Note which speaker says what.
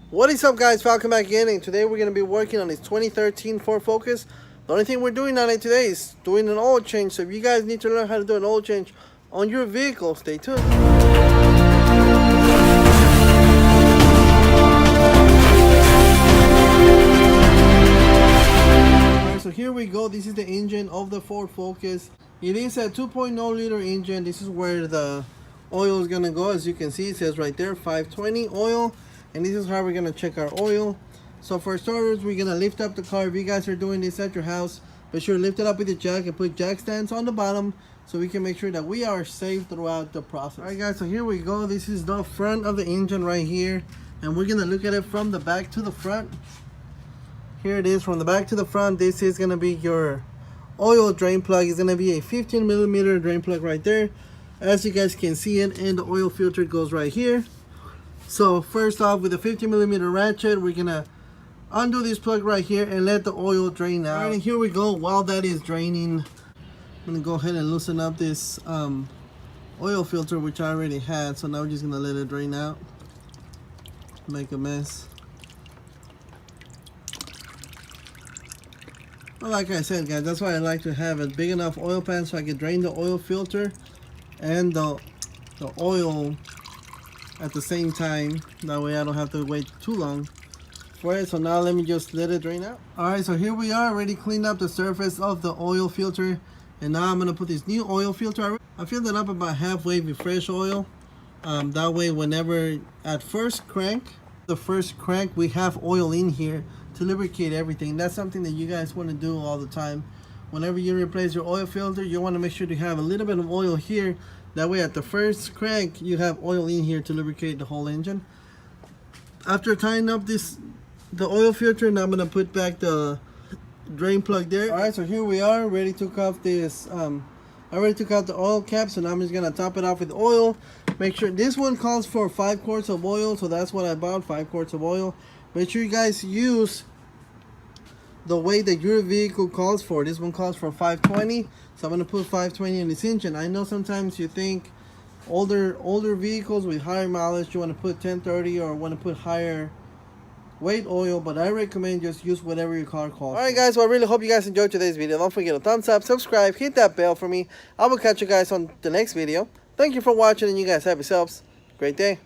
Speaker 1: What is up, guys? Falcon back again, and today we're going to be working on this 2013 Ford Focus. The only thing we're doing on it today is doing an oil change. So if you guys need to learn how to do an oil change on your vehicle, stay tuned. Alright, so here we go. This is the engine of the Ford Focus. It is a 2.0 liter engine. This is where the oil is going to go. As you can see, it says right there 520 oil. And this is how we're gonna check our oil. So for starters, we're gonna lift up the car. If you guys are doing this at your house, be sure to lift it up with the jack and put jack stands on the bottom so we can make sure that we are safe throughout the process. Alright guys, so here we go. This is the front of the engine right here, and we're gonna look at it from the back to the front. Here it is from the back to the front. This is gonna be your oil drain plug. It's gonna be a 15mm drain plug right there. As you guys can see it, and the oil filter goes right here. So first off, with a 50mm ratchet, we're gonna undo this plug right here and let the oil drain out. Alright, and here we go. While that is draining, I'm gonna go ahead and loosen up this oil filter, which I already had. So now we're just gonna let it drain out. Make a mess. Well, like I said, guys, that's why I like to have a big enough oil pan so I can drain the oil filter and the oil at the same time. That way I don't have to wait too long for it. So now let me just let it drain out. Alright, so here we are, already cleaned up the surface of the oil filter, and now I'm gonna put this new oil filter. I filled it up about halfway with fresh oil. That way whenever at the first crank, we have oil in here to lubricate everything. That's something that you guys want to do all the time. Whenever you replace your oil filter, you want to make sure to have a little bit of oil here. That way at the first crank, you have oil in here to lubricate the whole engine. After tying up the oil filter, now I'm going to put back the drain plug there. Alright, so here we are, ready to cook off this. I already took out the oil cap, so now I'm just going to top it off with oil. Make sure this one calls for 5 quarts of oil, so that's what I bought, 5 quarts of oil. Make sure you guys use the way that your vehicle calls for. This one calls for 520, so I'm going to put 520 in this engine. I know sometimes you think older vehicles with higher mileage, you want to put 1030 or want to put higher weight oil, but I recommend just use whatever your car calls for. Alright guys, well I really hope you guys enjoyed today's video. Don't forget to thumbs up, subscribe, hit that bell for me. I will catch you guys on the next video. Thank you for watching, and you guys have yourselves a great day.